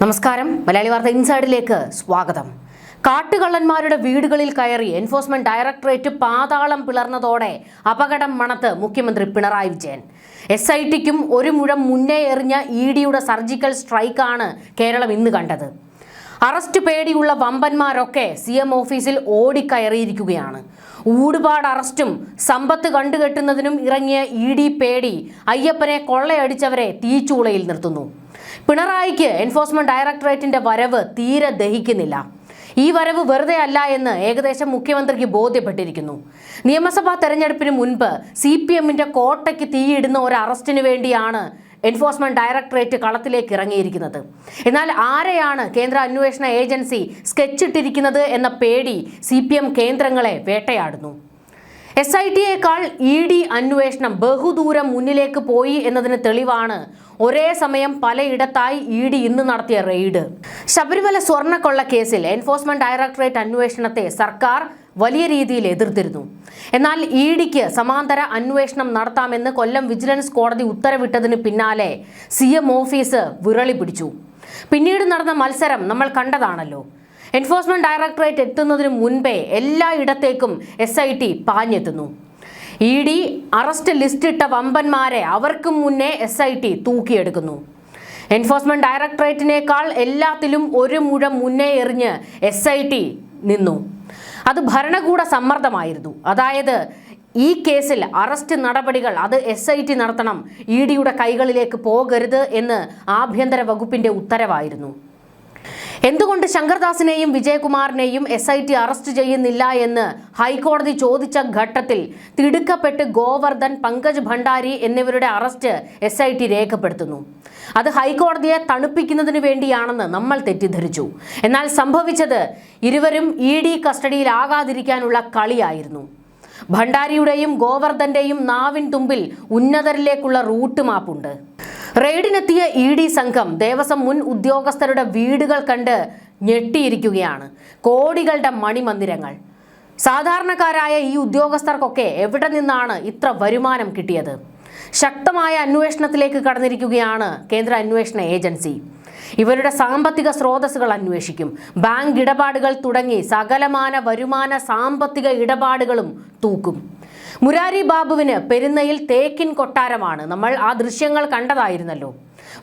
നമസ്കാരം. മലയാളി വാർത്ത ഇൻസൈഡിലേക്ക് സ്വാഗതം. കാട്ടുകള്ളന്മാരുടെ വീടുകളിൽ കയറി എൻഫോഴ്സ്മെന്റ് ഡയറക്ടറേറ്റ് പാതാളം പിളർന്നതോടെ അപകടം മണത്ത് മുഖ്യമന്ത്രി പിണറായി വിജയൻ. SITക്കും ഒരു മുഴം മുന്നേ എറിഞ്ഞ EDയുടെ സർജിക്കൽ സ്ട്രൈക്കാണ് കേരളം ഇന്ന് കണ്ടത്. അറസ്റ്റ് പേടിയുള്ള വമ്പന്മാരൊക്കെ CM ഓഫീസിൽ ഓടിക്കയറിയിരിക്കുകയാണ്. ഊടുപാട് അറസ്റ്റും സമ്പത്ത് കണ്ടുകെട്ടുന്നതിനും ഇറങ്ങിയ ED പേടി അയ്യപ്പനെ കൊള്ളയടിച്ചവരെ തീച്ചൂളയിൽ നിർത്തുന്നു. പിണറായിക്ക് എൻഫോഴ്സ്മെന്റ് ഡയറക്ടറേറ്റിന്റെ വരവ് തീരെ ദഹിക്കുന്നില്ല. ഈ വരവ് വെറുതെ അല്ല എന്ന് ഏകദേശം മുഖ്യമന്ത്രിക്ക് ബോധ്യപ്പെട്ടിരിക്കുന്നു. നിയമസഭാ തെരഞ്ഞെടുപ്പിന് മുൻപ് CPMന്റെ കോട്ടയ്ക്ക് തീയിടുന്ന ഒരു അറസ്റ്റിന് വേണ്ടിയാണ് എൻഫോഴ്സ്മെന്റ് ഡയറക്ടറേറ്റ് കളത്തിലേക്ക് ഇറങ്ങിയിരിക്കുന്നത്. എന്നാൽ ആരെയാണ് കേന്ദ്ര അന്വേഷണ ഏജൻസി സ്കെച്ചിട്ടിരിക്കുന്നത് എന്ന പേടി CPM കേന്ദ്രങ്ങളെ വേട്ടയാടുന്നു. SITയേക്കാൾ ED അന്വേഷണം ബഹുദൂരം മുന്നിലേക്ക് പോയി എന്നതിന് തെളിവാണ് ഒരേ സമയം പലയിടത്തായി ED ഇന്ന് നടത്തിയ റെയ്ഡ്. ശബരിമല സ്വർണ്ണക്കൊള്ള കേസിൽ എൻഫോഴ്സ്മെന്റ് ഡയറക്ടറേറ്റ് അന്വേഷണത്തെ സർക്കാർ വലിയ രീതിയിൽ എതിർത്തിരുന്നു. എന്നാൽ EDക്ക് സമാന്തര അന്വേഷണം നടത്താമെന്ന് കൊല്ലം വിജിലൻസ് കോടതി ഉത്തരവിട്ടതിന് പിന്നാലെ CM ഓഫീസ് വിറളി പിടിച്ചു. പിന്നീട് നടന്ന മത്സരം നമ്മൾ കണ്ടതാണല്ലോ. എൻഫോഴ്സ്മെന്റ് ഡയറക്ടറേറ്റ് എത്തുന്നതിന് മുൻപേ എല്ലായിടത്തേക്കും SIT പാഞ്ഞെത്തുന്നു. ED അറസ്റ്റ് ലിസ്റ്റ് ഇട്ട വമ്പന്മാരെ അവർക്കും മുന്നേ SIT തൂക്കിയെടുക്കുന്നു. എൻഫോഴ്സ്മെന്റ് ഡയറക്ടറേറ്റിനേക്കാൾ എല്ലാത്തിലും ഒരു മുഴം മുന്നേ എറിഞ്ഞ് SIT നിന്നു. അത് ഭരണകൂട സമ്മർദ്ദമായിരുന്നു. അതായത് ഈ കേസിൽ അറസ്റ്റ് നടപടികൾ അത് SIT നടത്തണം, EDയുടെ കൈകളിലേക്ക് പോകരുത് എന്ന് ആഭ്യന്തര വകുപ്പിന്റെ ഉത്തരവായിരുന്നു. എന്തുകൊണ്ട് ശങ്കർദാസിനെയും വിജയകുമാറിനെയും SIT അറസ്റ്റ് ചെയ്യുന്നില്ല എന്ന് ഹൈക്കോടതി ചോദിച്ച ഘട്ടത്തിൽ തിടുക്കപ്പെട്ട് ഗോവർദ്ധൻ, പങ്കജ് ഭണ്ഡാരി എന്നിവരുടെ അറസ്റ്റ് SIT രേഖപ്പെടുത്തുന്നു. അത് ഹൈക്കോടതിയെ തണുപ്പിക്കുന്നതിന് വേണ്ടിയാണെന്ന് നമ്മൾ തെറ്റിദ്ധരിച്ചു. എന്നാൽ സംഭവിച്ചത് ഇരുവരും ED കസ്റ്റഡിയിലാകാതിരിക്കാനുള്ള കളിയായിരുന്നു. ഭണ്ഡാരിയുടെയും ഗോവർദ്ധന്റെയും നാവിൻ തുമ്പിൽ ഉന്നതരിലേക്കുള്ള റൂട്ട് മാപ്പുണ്ട്. റെയ്ഡിനെത്തിയ ED സംഘം ദേവസ്വം മുൻ ഉദ്യോഗസ്ഥരുടെ വീടുകൾ കണ്ട് ഞെട്ടിയിരിക്കുകയാണ്. കോടികളുടെ മണിമന്ദിരങ്ങൾ. സാധാരണക്കാരായ ഈ ഉദ്യോഗസ്ഥർക്കൊക്കെ എവിടെ നിന്നാണ് ഇത്ര വരുമാനം കിട്ടിയത്? ശക്തമായ അന്വേഷണത്തിലേക്ക് കടന്നിരിക്കുകയാണ് കേന്ദ്ര അന്വേഷണ ഏജൻസി. ഇവരുടെ സാമ്പത്തിക സ്രോതസ്സുകൾ അന്വേഷിക്കും. ബാങ്ക് ഇടപാടുകൾ തുടങ്ങി സകലമാന വരുമാന സാമ്പത്തിക ഇടപാടുകളും തൂക്കും. മുരാരി ബാബുവിന് പെരുന്നയിൽ തേക്കിൻ കൊട്ടാരമാണ്. നമ്മൾ ആ ദൃശ്യങ്ങൾ കണ്ടതായിരുന്നല്ലോ.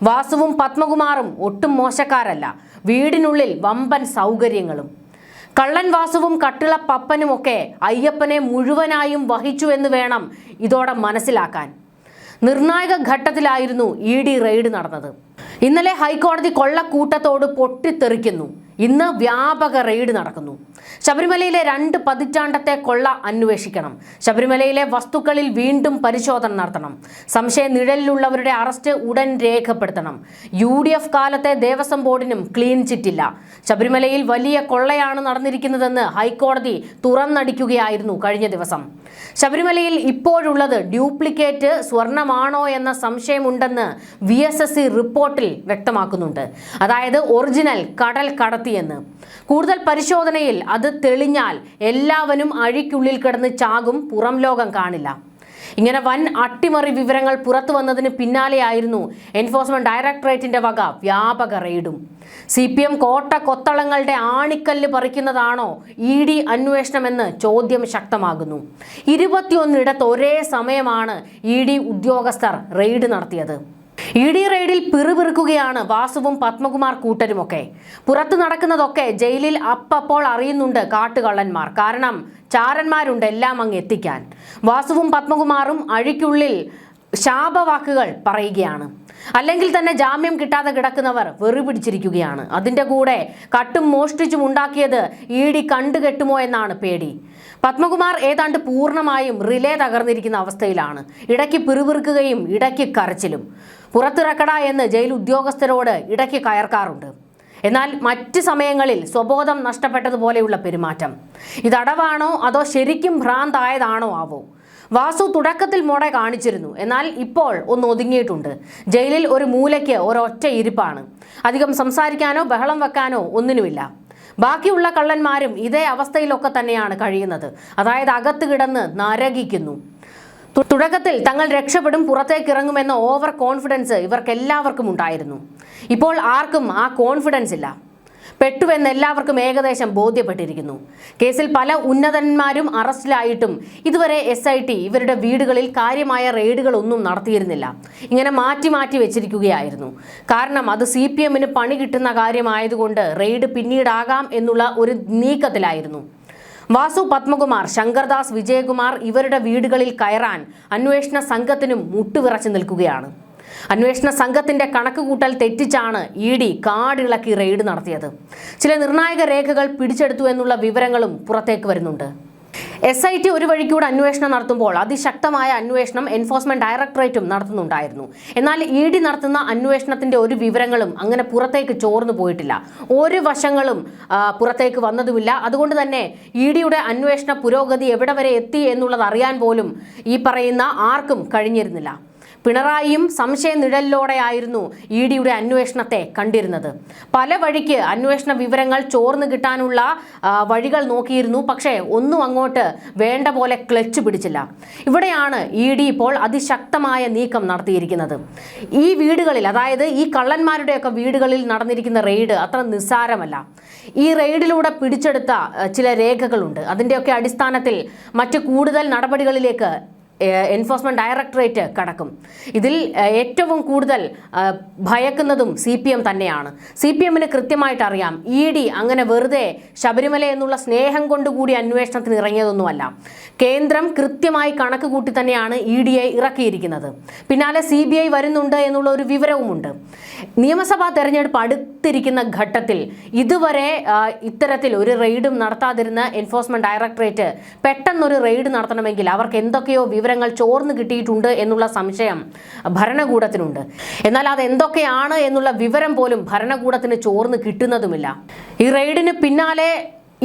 വാസുവും പത്മകുമാറും ഒട്ടും മോശക്കാരല്ല. വീടിനുള്ളിൽ വമ്പൻ സൗകര്യങ്ങളും. കള്ളൻ വാസുവും കട്ടിള പപ്പനുമൊക്കെ അയ്യപ്പനെ മുഴുവനായും വഹിച്ചു എന്ന് വേണം ഇതോടെ മനസ്സിലാക്കാൻ. നിർണായക ഘട്ടത്തിലായിരുന്നു ED റെയ്ഡ് നടന്നത്. ഇന്നലെ ഹൈക്കോടതി കൊള്ളക്കൂട്ടത്തോട് പൊട്ടിത്തെറിക്കുന്നു. ഇന്ന് വ്യാപക റെയ്ഡ് നടക്കുന്നു. ശബരിമലയിലെ 2 പതിറ്റാണ്ടത്തെ കൊള്ള അന്വേഷിക്കണം. ശബരിമലയിലെ വസ്തുക്കളിൽ വീണ്ടും പരിശോധന നടത്തണം. സംശയ നിഴലിലുള്ളവരുടെ അറസ്റ്റ് ഉടൻ രേഖപ്പെടുത്തണം. UDF കാലത്തെ ദേവസ്വം ബോർഡിനും ക്ലീൻ ചിറ്റില്ല. ശബരിമലയിൽ വലിയ കൊള്ളയാണ് നടന്നിരിക്കുന്നതെന്ന് ഹൈക്കോടതി തുറന്നടിക്കുകയായിരുന്നു കഴിഞ്ഞ ദിവസം. ശബരിമലയിൽ ഇപ്പോഴുള്ളത് ഡ്യൂപ്ലിക്കേറ്റ് സ്വർണമാണോ എന്ന സംശയമുണ്ടെന്ന് VSSC റിപ്പോർട്ടിൽ വ്യക്തമാക്കുന്നുണ്ട്. അതായത് ഒറിജിനൽ കടൽ കടത്തിയെന്ന്. കൂടുതൽ പരിശോധനയിൽ അത് തെളിഞ്ഞാൽ എല്ലാവരും അഴിക്കുള്ളിൽ കിടന്ന് ചാകും, പുറം ലോകം കാണില്ല. ഇങ്ങനെ വൻ അട്ടിമറി വിവരങ്ങൾ പുറത്തു വന്നതിന് പിന്നാലെയായിരുന്നു എൻഫോഴ്സ്മെന്റ് ഡയറക്ടറേറ്റിന്റെ വക വ്യാപക റെയ്ഡും. CPM കോട്ട കൊത്തളങ്ങളുടെ ആണിക്കല്ല് പറിക്കുന്നതാണോ ED അന്വേഷണമെന്ന് ചോദ്യം ശക്തമാകുന്നു. 21 ഒരേ സമയമാണ് ED ഉദ്യോഗസ്ഥർ റെയ്ഡ് നടത്തിയത്. ED റെയ്ഡിൽ പിറുപിറുക്കുകയാണ് വാസുവും പത്മകുമാർ കൂട്ടരുമൊക്കെ. പുറത്തു നടക്കുന്നതൊക്കെ ജയിലിൽ അപ്പോൾ അറിയുന്നുണ്ട് കാട്ടുകള്ളന്മാർ. കാരണം ചാരന്മാരുണ്ട് എല്ലാം അങ്ങ് എത്തിക്കാൻ. വാസുവും പത്മകുമാറും അഴിക്കുള്ളിൽ ശാപവാക്കുകൾ പറയുകയാണ്. അല്ലെങ്കിൽ തന്നെ ജാമ്യം കിട്ടാതെ കിടക്കുന്നവർ വെറു പിടിച്ചിരിക്കുകയാണ്. അതിൻ്റെ കൂടെ കട്ടും മോഷ്ടിച്ചും ഉണ്ടാക്കിയത് ED കണ്ടുകെട്ടുമോ എന്നാണ് പേടി. പത്മകുമാർ ഏതാണ്ട് പൂർണ്ണമായും റിലേ തകർന്നിരിക്കുന്ന അവസ്ഥയിലാണ്. ഇടയ്ക്ക് പിറുപിറുക്കുകയും ഇടയ്ക്ക് കരച്ചിലും. പുറത്തിറക്കട എന്ന് ജയിൽ ഉദ്യോഗസ്ഥരോട് ഇടയ്ക്ക് കയർക്കാറുണ്ട്. എന്നാൽ മറ്റ് സമയങ്ങളിൽ സ്വബോധം നഷ്ടപ്പെട്ടതുപോലെയുള്ള പെരുമാറ്റം. ഇതടവാണോ അതോ ശരിക്കും ഭ്രാന്തായതാണോ ആവോ? വാസു തുടക്കത്തിൽ മോടെ കാണിച്ചിരുന്നു. എന്നാൽ ഇപ്പോൾ ഒന്ന് ഒതുങ്ങിയിട്ടുണ്ട്. ജയിലിൽ ഒരു മൂലയ്ക്ക് ഒരൊറ്റ ഇരിപ്പാണ്. അധികം സംസാരിക്കാനോ ബഹളം വെക്കാനോ ഒന്നിനുമില്ല. ബാക്കിയുള്ള കള്ളന്മാരും ഇതേ അവസ്ഥയിലൊക്കെ തന്നെയാണ് കഴിയുന്നത്. അതായത് അകത്ത് കിടന്ന് നരകിക്കുന്നു. തുടക്കത്തിൽ തങ്ങൾ രക്ഷപ്പെടും, പുറത്തേക്ക് ഇറങ്ങുമെന്ന ഓവർ കോൺഫിഡൻസ് ഇവർക്കെല്ലാവർക്കും ഉണ്ടായിരുന്നു. ഇപ്പോൾ ആർക്കും ആ കോൺഫിഡൻസ് ഇല്ല. പെട്ടുവെന്ന് എല്ലാവർക്കും ഏകദേശം ബോധ്യപ്പെട്ടിരിക്കുന്നു. കേസിൽ പല ഉന്നതന്മാരും അറസ്റ്റിലായിട്ടും ഇതുവരെ SIT ഇവരുടെ വീടുകളിൽ കാര്യമായ റെയ്ഡുകളൊന്നും നടത്തിയിരുന്നില്ല. ഇങ്ങനെ മാറ്റി മാറ്റി വെച്ചിരിക്കുകയായിരുന്നു. കാരണം അത് CPMന് പണി കിട്ടുന്ന കാര്യമായതുകൊണ്ട് റെയ്ഡ് പിന്നീടാകാം എന്നുള്ള ഒരു നീക്കത്തിലായിരുന്നു. വാസു പത്മകുമാർ, ശങ്കർദാസ്, വിജയകുമാർ ഇവരുടെ വീടുകളിൽ കയറാൻ അന്വേഷണ സംഘത്തിനും മുട്ടുവിറച്ചു നിൽക്കുകയാണ്. അന്വേഷണ സംഘത്തിന്റെ കണക്കുകൂട്ടൽ തെറ്റിച്ചാണ് ED കാടിളക്കി റെയ്ഡ് നടത്തിയത്. ചില നിർണായക രേഖകൾ പിടിച്ചെടുത്തു എന്നുള്ള വിവരങ്ങളും പുറത്തേക്ക് വരുന്നുണ്ട്. SIT ഒരു വഴിക്കൂടെ അന്വേഷണം നടത്തുമ്പോൾ അതിശക്തമായ അന്വേഷണം എൻഫോഴ്സ്മെന്റ് ഡയറക്ടറേറ്റും നടത്തുന്നുണ്ടായിരുന്നു. എന്നാൽ ED നടത്തുന്ന അന്വേഷണത്തിന്റെ ഒരു വിവരങ്ങളും അങ്ങനെ പുറത്തേക്ക് ചോർന്നു പോയിട്ടില്ല. ഒരു വശങ്ങളും പുറത്തേക്ക് വന്നതുമില്ല. അതുകൊണ്ട് തന്നെ EDയുടെ അന്വേഷണ പുരോഗതി എവിടെ വരെ എത്തി എന്നുള്ളത് അറിയാൻ പോലും ഈ പറയുന്ന ആർക്കും കഴിഞ്ഞിരുന്നില്ല. പിണറായിയും സംശയ നിഴലിലൂടെയായിരുന്നു EDയുടെ അന്വേഷണത്തെ കണ്ടിരുന്നത്. പല വഴിക്ക് അന്വേഷണ വിവരങ്ങൾ ചോർന്നു കിട്ടാനുള്ള വഴികൾ നോക്കിയിരുന്നു. പക്ഷേ ഒന്നും അങ്ങോട്ട് വേണ്ട പോലെ ക്ലച്ച് പിടിച്ചില്ല. ഇവിടെയാണ് ED ഇപ്പോൾ അതിശക്തമായ നീക്കം നടത്തിയിരിക്കുന്നത്. ഈ വീടുകളിൽ, അതായത് ഈ കള്ളന്മാരുടെയൊക്കെ വീടുകളിൽ നടന്നിരിക്കുന്ന റെയ്ഡ് അത്ര നിസ്സാരമല്ല. ഈ റെയ്ഡിലൂടെ പിടിച്ചെടുത്ത ചില രേഖകളുണ്ട്. അതിൻ്റെയൊക്കെ അടിസ്ഥാനത്തിൽ മറ്റു കൂടുതൽ നടപടികളിലേക്ക് എൻഫോഴ്സ്മെന്റ് ഡയറക്ടറേറ്റ് കടക്കും. ഇതിൽ ഏറ്റവും കൂടുതൽ ഭയക്കുന്നതും CPM തന്നെയാണ്. CPMന് കൃത്യമായിട്ട് അറിയാം ED അങ്ങനെ വെറുതെ ശബരിമല എന്നുള്ള സ്നേഹം കൊണ്ടുകൂടി അന്വേഷണത്തിന് ഇറങ്ങിയതൊന്നുമല്ല. കേന്ദ്രം കൃത്യമായി കണക്ക് കൂട്ടി തന്നെയാണ് EDയെ ഇറക്കിയിരിക്കുന്നത്. പിന്നാലെ CBI വരുന്നുണ്ട് എന്നുള്ള ഒരു വിവരവുമുണ്ട്. നിയമസഭാ തെരഞ്ഞെടുപ്പ് അടുത്തിരിക്കുന്ന ഘട്ടത്തിൽ ഇതുവരെ ഇത്തരത്തിൽ ഒരു റെയ്ഡും നടത്താതിരുന്ന എൻഫോഴ്സ്മെന്റ് ഡയറക്ടറേറ്റ് പെട്ടെന്നൊരു റെയ്ഡ് നടത്തണമെങ്കിൽ അവർക്ക് എന്തൊക്കെയോ വിവരങ്ങൾ ചോർന്നു കിട്ടിയിട്ടുണ്ട് എന്നുള്ള സംശയം ഭരണകൂടത്തിനുണ്ട്. എന്നാൽ അത് എന്തൊക്കെയാണ് എന്നുള്ള വിവരം പോലും ഭരണകൂടത്തിന് ചോർന്നു കിട്ടുന്നതുമില്ല. ഈ റെയ്ഡിന് പിന്നാലെ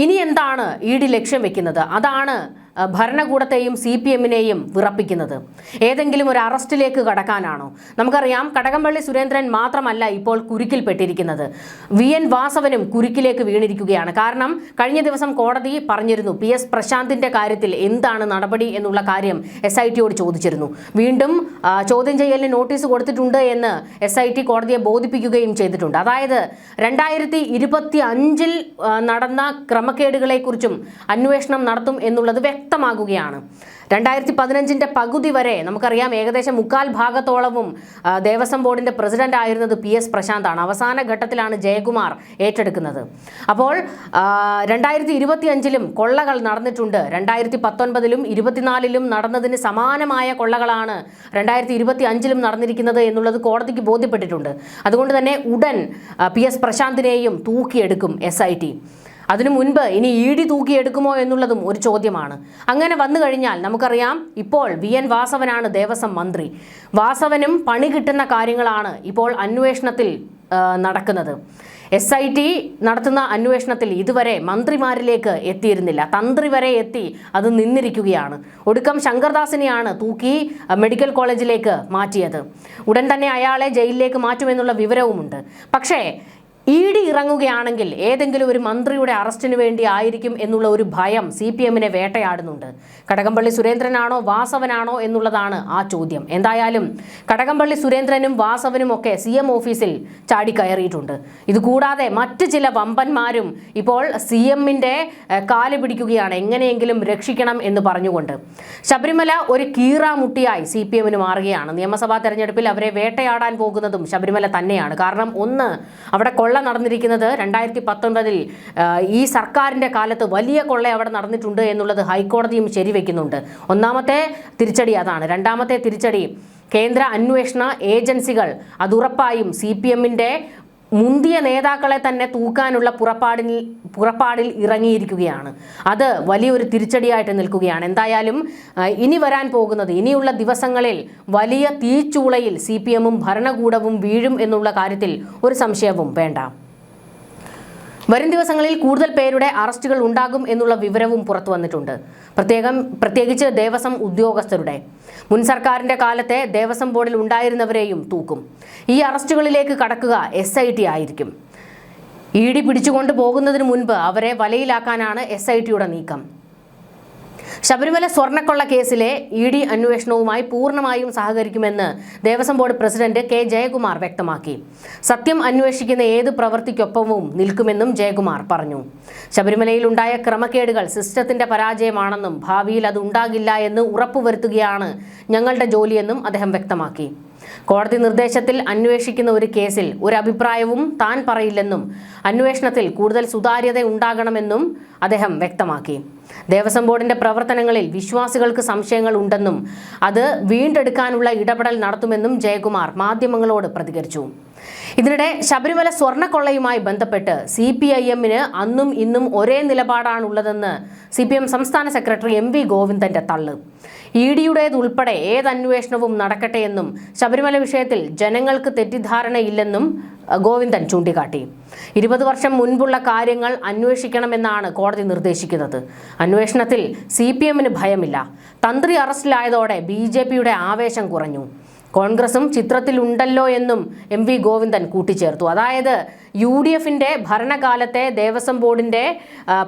ഇനി എന്താണ് ED ലക്ഷ്യം വെക്കുന്നത്? അതാണ് ഭരണകൂടത്തെയും CPMനെയും വിറപ്പിക്കുന്നത്. ഏതെങ്കിലും ഒരു അറസ്റ്റിലേക്ക് കടക്കാനാണോ? നമുക്കറിയാം, കടകംപള്ളി സുരേന്ദ്രൻ മാത്രമല്ല ഇപ്പോൾ കുരുക്കിൽപ്പെട്ടിരിക്കുന്നത്. VN വാസവനും കുരുക്കിലേക്ക് വീണിരിക്കുകയാണ്. കാരണം കഴിഞ്ഞ ദിവസം കോടതി പറഞ്ഞിരുന്നു PS പ്രശാന്തിന്റെ കാര്യത്തിൽ എന്താണ് നടപടി എന്നുള്ള കാര്യം SITയോട് ചോദിച്ചിരുന്നു. വീണ്ടും ചോദ്യം ചെയ്യലിന് നോട്ടീസ് കൊടുത്തിട്ടുണ്ട് എന്ന് SIT കോടതിയെ ബോധിപ്പിക്കുകയും ചെയ്തിട്ടുണ്ട്. അതായത് 2025 നടന്ന ക്രമക്കേടുകളെക്കുറിച്ചും അന്വേഷണം നടത്തും എന്നുള്ളത് വ്യക്തമാകുകയാണ്. 2015 പകുതി വരെ നമുക്കറിയാം ഏകദേശം 3/4 ഭാഗത്തോളവും ദേവസ്വം ബോർഡിന്റെ പ്രസിഡന്റ് ആയിരുന്നത് PS പ്രശാന്താണ്. അവസാന ഘട്ടത്തിലാണ് ജയകുമാർ ഏറ്റെടുക്കുന്നത്. അപ്പോൾ 2025 കൊള്ളകൾ നടന്നിട്ടുണ്ട്. 2019 24 നടന്നതിന് സമാനമായ കൊള്ളകളാണ് 2025 നടന്നിരിക്കുന്നത് എന്നുള്ളത് കോടതിക്ക് ബോധ്യപ്പെട്ടിട്ടുണ്ട്. അതുകൊണ്ട് തന്നെ ഉടൻ PS പ്രശാന്തിനെയും തൂക്കിയെടുക്കും SIT. അതിനു മുൻപ് ഇനി ED തൂക്കിയെടുക്കുമോ എന്നുള്ളതും ഒരു ചോദ്യമാണ്. അങ്ങനെ വന്നു കഴിഞ്ഞാൽ നമുക്കറിയാം ഇപ്പോൾ VN വാസവനാണ് ദേവസ്വം മന്ത്രി. വാസവനും പണി കിട്ടുന്ന കാര്യങ്ങളാണ് ഇപ്പോൾ അന്വേഷണത്തിൽ നടക്കുന്നത്. SIT നടത്തുന്ന അന്വേഷണത്തിൽ ഇതുവരെ മന്ത്രിമാരിലേക്ക് എത്തിയിരുന്നില്ല. തന്ത്രി വരെ എത്തി അത് നിന്നിരിക്കുകയാണ്. ഒടുക്കം ശങ്കർദാസിനെയാണ് തൂക്കി മെഡിക്കൽ കോളേജിലേക്ക് മാറ്റിയത്. ഉടൻ തന്നെ അയാളെ ജയിലിലേക്ക് മാറ്റുമെന്നുള്ള വിവരവുമുണ്ട്. പക്ഷേ ED ഇറങ്ങുകയാണെങ്കിൽ ഏതെങ്കിലും ഒരു മന്ത്രിയുടെ അറസ്റ്റിന് വേണ്ടി ആയിരിക്കും എന്നുള്ള ഒരു ഭയം CPMനെ വേട്ടയാടുന്നുണ്ട്. കടകംപള്ളി സുരേന്ദ്രനാണോ വാസവനാണോ എന്നുള്ളതാണ് ആ ചോദ്യം. എന്തായാലും കടകംപള്ളി സുരേന്ദ്രനും വാസവനും ഒക്കെ CM ഓഫീസിൽ ചാടിക്കയറിയിട്ടുണ്ട്. ഇതുകൂടാതെ മറ്റ് ചില വമ്പന്മാരും ഇപ്പോൾ CMന്റെ കാല് പിടിക്കുകയാണ്, എങ്ങനെയെങ്കിലും രക്ഷിക്കണം എന്ന് പറഞ്ഞുകൊണ്ട്. ശബരിമല ഒരു കീറാമുട്ടിയായി CPMന് മാറുകയാണ്. നിയമസഭാ തെരഞ്ഞെടുപ്പിൽ അവരെ വേട്ടയാടാൻ പോകുന്നതും ശബരിമല തന്നെയാണ്. കാരണം ഒന്ന്, അവിടെ കൊള്ള നടന്നിരിക്കുന്നത് 2019 ഈ സർക്കാരിന്റെ കാലത്ത് വലിയ കൊള്ള അവിടെ നടന്നിട്ടുണ്ട് എന്നുള്ളത് ഹൈക്കോടതിയും ശരിവെക്കുന്നുണ്ട്. ഒന്നാമത്തെ തിരിച്ചടി അതാണ്. രണ്ടാമത്തെ തിരിച്ചടി കേന്ദ്ര അന്വേഷണ ഏജൻസികൾ അതുറപ്പായും CPMന്റെ മുന്തിയ നേതാക്കളെ തന്നെ തൂക്കാനുള്ള പുറപ്പാടിൽ ഇറങ്ങിയിരിക്കുകയാണ്. അത് വലിയൊരു തിരിച്ചടിയായിട്ട് നിൽക്കുകയാണ്. എന്തായാലും ഇനി വരാൻ പോകുന്നത്, ഇനിയുള്ള ദിവസങ്ങളിൽ വലിയ തീച്ചൂളയിൽ CPMും ഭരണകൂടവും വീഴും എന്നുള്ള കാര്യത്തിൽ ഒരു സംശയവും വേണ്ട. വരും ദിവസങ്ങളിൽ കൂടുതൽ പേരുടെ അറസ്റ്റുകൾ ഉണ്ടാകും എന്നുള്ള വിവരവും പുറത്തു വന്നിട്ടുണ്ട്. പ്രത്യേകിച്ച് ദേവസ്വം ഉദ്യോഗസ്ഥരുടെ. മുൻ സർക്കാരിന്റെ കാലത്തെ ദേവസ്വം ബോർഡിൽ ഉണ്ടായിരുന്നവരെയും തൂക്കും. ഈ അറസ്റ്റുകളിലേക്ക് കടക്കുക SIT ആയിരിക്കും. ED പിടിച്ചുകൊണ്ട് പോകുന്നതിന് മുൻപ് അവരെ വലയിലാക്കാനാണ് SITയുടെ നീക്കം. ശബരിമല സ്വർണ്ണക്കൊള്ള കേസിലെ ഇ.ഡി. അന്വേഷണവുമായി പൂർണ്ണമായും സഹകരിക്കുമെന്ന് Devaswom board president K Jayakumar വ്യക്തമാക്കി. സത്യം അന്വേഷിക്കുന്ന ഏത് പ്രവൃത്തിക്കൊപ്പവും നിൽക്കുമെന്നും ജയകുമാർ പറഞ്ഞു. ശബരിമലയിൽ ഉണ്ടായ ക്രമക്കേടുകൾ സിസ്റ്റത്തിന്റെ പരാജയമാണെന്നും ഭാവിയിൽ അത് ഉണ്ടാകില്ല എന്ന് ഉറപ്പുവരുത്തുകയാണ് ഞങ്ങളുടെ ജോലിയെന്നും അദ്ദേഹം വ്യക്തമാക്കി. കോടതി നിർദ്ദേശത്തിൽ അന്വേഷിക്കുന്ന ഒരു കേസിൽ ഒരു അഭിപ്രായവും താൻ പറയില്ലെന്നും അന്വേഷണത്തിൽ കൂടുതൽ സുതാര്യത ഉണ്ടാകണമെന്നും അദ്ദേഹം വ്യക്തമാക്കി. ദേവസ്വം ബോർഡിന്റെ പ്രവർത്തനങ്ങളിൽ വിശ്വാസികൾക്ക് സംശയങ്ങൾ ഉണ്ടെന്നും അത് വീണ്ടെടുക്കാനുള്ള ഇടപെടൽ നടത്തുമെന്നും ജയകുമാർ മാധ്യമങ്ങളോട് പ്രതികരിച്ചു. ഇതിനിടെ ശബരിമല സ്വർണ്ണക്കൊള്ളയുമായി ബന്ധപ്പെട്ട് CPIM-ന് അന്നും ഇന്നും ഒരേ നിലപാടാണുള്ളതെന്ന് CPM സംസ്ഥാന സെക്രട്ടറി MV ഗോവിന്ദന്റെ തള്ള്. ED-യുടേതുൾപ്പെടെ ഏത് അന്വേഷണവും നടക്കട്ടെയെന്നും ശബരിമല വിഷയത്തിൽ ജനങ്ങൾക്ക് തെറ്റിദ്ധാരണയില്ലെന്നും ഗോവിന്ദൻ ചൂണ്ടിക്കാട്ടി. 20 വർഷം മുൻപുള്ള കാര്യങ്ങൾ അന്വേഷിക്കണമെന്നാണ് കോടതി നിർദ്ദേശിക്കുന്നത്. അന്വേഷണത്തിൽ CPM-ന് ഭയമില്ല. തന്ത്രി അറസ്റ്റിലായതോടെ BJP-യുടെ ആവേശം കുറഞ്ഞു. കോൺഗ്രസും ചിത്രത്തിലുണ്ടല്ലോ എന്നും MV ഗോവിന്ദൻ കൂട്ടിച്ചേർത്തു. അതായത് UDF-ന്റെ ഭരണകാലത്തെ ദേവസ്വം ബോർഡിന്റെ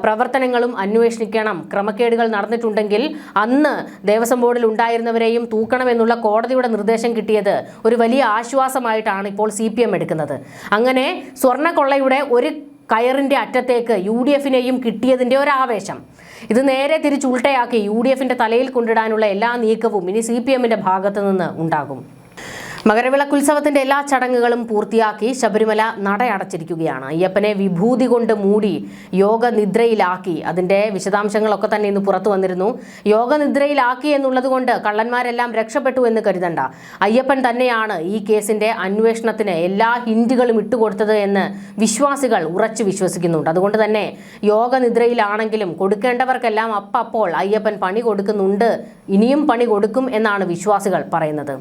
പ്രവർത്തനങ്ങളും അന്വേഷിക്കണം, ക്രമക്കേടുകൾ നടന്നിട്ടുണ്ടെങ്കിൽ അന്ന് ദേവസ്വം ബോർഡിൽ ഉണ്ടായിരുന്നവരെയും തൂക്കണമെന്നുള്ള കോടതിയുടെ നിർദ്ദേശം കിട്ടിയത് ഒരു വലിയ ആശ്വാസമായിട്ടാണ് ഇപ്പോൾ CPM എടുക്കുന്നത്. അങ്ങനെ സ്വർണ്ണക്കൊള്ളയുടെ ഒരു കയറിന്റെ അറ്റത്തേക്ക് UDF-നെയും കിട്ടിയതിന്റെ ഒരു ആവേശം ഇത് നേരെ തിരിച്ച് ഉൾട്ടയാക്കി UDF-ന്റെ തലയിൽ കൊണ്ടിടാനുള്ള എല്ലാ നീക്കവും ഇനി CPM-ന്റെ ഭാഗത്തു നിന്ന് ഉണ്ടാകും. മകരവിളക്കുത്സവത്തിന്റെ എല്ലാ ചടങ്ങുകളും പൂർത്തിയാക്കി ശബരിമല നടയടച്ചിരിക്കുകയാണ്. അയ്യപ്പനെ വിഭൂതി കൊണ്ട് മൂടി യോഗനിദ്രയിലാക്കി. അതിന്റെ വിശദാംശങ്ങളൊക്കെ തന്നെ ഇന്ന് പുറത്തു വന്നിരുന്നു. യോഗനിദ്രയിലാക്കി എന്നുള്ളത് കൊണ്ട് കള്ളന്മാരെല്ലാം രക്ഷപ്പെട്ടു എന്ന് കരുതണ്ട. അയ്യപ്പൻ തന്നെയാണ് ഈ കേസിന്റെ അന്വേഷണത്തിന് എല്ലാ ഹിന്റുകളും ഇട്ടുകൊടുത്തത് എന്ന് വിശ്വാസികൾ ഉറച്ചു വിശ്വസിക്കുന്നുണ്ട്. അതുകൊണ്ട് തന്നെ യോഗനിദ്രയിലാണെങ്കിലും കൊടുക്കേണ്ടവർക്കെല്ലാം അപ്പോൾ അയ്യപ്പൻ പണി കൊടുക്കുന്നുണ്ട്, ഇനിയും പണി കൊടുക്കും എന്നാണ് വിശ്വാസികൾ പറയുന്നത്.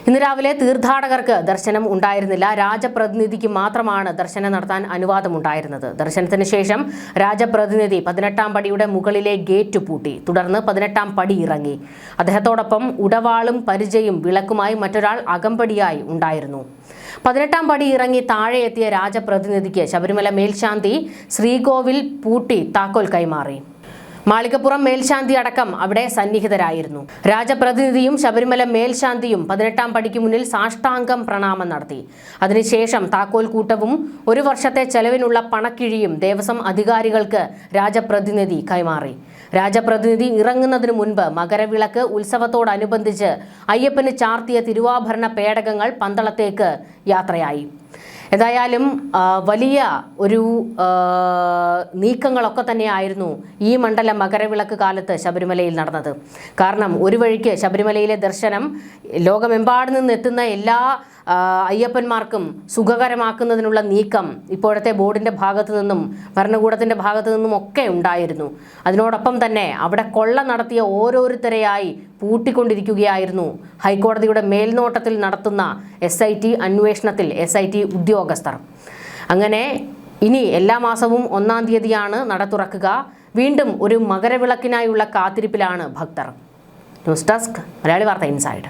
ഇന്ന് രാവിലെ തീർത്ഥാടകർക്ക് ദർശനം ഉണ്ടായിരുന്നില്ല. രാജപ്രതിനിധിക്ക് മാത്രമാണ് ദർശനം നടത്താൻ അനുവാദമുണ്ടായിരുന്നത്. ദർശനത്തിന് ശേഷം രാജപ്രതിനിധി 18-ാം പടിയുടെ മുകളിലെ ഗേറ്റ് പൂട്ടി. തുടർന്ന് 18-ാം പടി ഇറങ്ങി. അദ്ദേഹത്തോടൊപ്പം ഉടവാളും പരിചയും വിളക്കുമായി മറ്റൊരാൾ അകമ്പടിയായി ഉണ്ടായിരുന്നു. 18-ാം പടി ഇറങ്ങി താഴെ എത്തിയ രാജപ്രതിനിധിക്ക് ശബരിമല മേൽശാന്തി ശ്രീകോവിൽ പൂട്ടി താക്കോൽ കൈമാറി. മാളികപ്പുറം മേൽശാന്തി അടക്കം അവിടെ സന്നിഹിതരായിരുന്നു. രാജപ്രതിനിധിയും ശബരിമല മേൽശാന്തിയും 18-ാം പടിക്ക് മുന്നിൽ സാഷ്ടാംഗം പ്രണാമം നടത്തി. അതിനുശേഷം താക്കോൽ കൂട്ടവും 1 വർഷത്തെ ചെലവിനുള്ള പണക്കിഴിയും ദേവസ്വം അധികാരികൾക്ക് രാജപ്രതിനിധി കൈമാറി. രാജപ്രതിനിധി ഇറങ്ങുന്നതിനു മുൻപ് മകരവിളക്ക് ഉത്സവത്തോടനുബന്ധിച്ച് അയ്യപ്പന് ചാർത്തിയ തിരുവാഭരണ പേടകങ്ങൾ പന്തളത്തേക്ക് യാത്രയായി. ഏതായാലും വലിയ ഒരു നീക്കങ്ങളൊക്കെ തന്നെയായിരുന്നു ഈ മണ്ഡല മകരവിളക്ക് കാലത്ത് ശബരിമലയിൽ നടന്നത്. കാരണം ഒരു വഴിക്ക് ശബരിമലയിലെ ദർശനം ലോകമെമ്പാടും നിന്ന് എത്തുന്ന എല്ലാ അയ്യപ്പന്മാർക്കും സുഖകരമാക്കുന്നതിനുള്ള നീക്കം ഇപ്പോഴത്തെ ബോർഡിൻ്റെ ഭാഗത്തു നിന്നും ഭരണകൂടത്തിൻ്റെ ഭാഗത്തു നിന്നും ഒക്കെ ഉണ്ടായിരുന്നു. അതിനോടൊപ്പം തന്നെ അവിടെ കൊള്ള നടത്തിയ ഓരോരുത്തരെയായി പൂട്ടിക്കൊണ്ടിരിക്കുകയായിരുന്നു ഹൈക്കോടതിയുടെ മേൽനോട്ടത്തിൽ നടത്തുന്ന SIT അന്വേഷണത്തിൽ SIT ഉദ്യോഗസ്ഥർ. അങ്ങനെ ഇനി എല്ലാ മാസവും 1-ാം തീയതിയാണ് നട തുറക്കുക. വീണ്ടും ഒരു മകരവിളക്കിനായുള്ള കാത്തിരിപ്പിലാണ് ഭക്തർ. ന്യൂസ് ഡെസ്ക് മലയാളി വാർത്ത ഇൻസൈഡ്.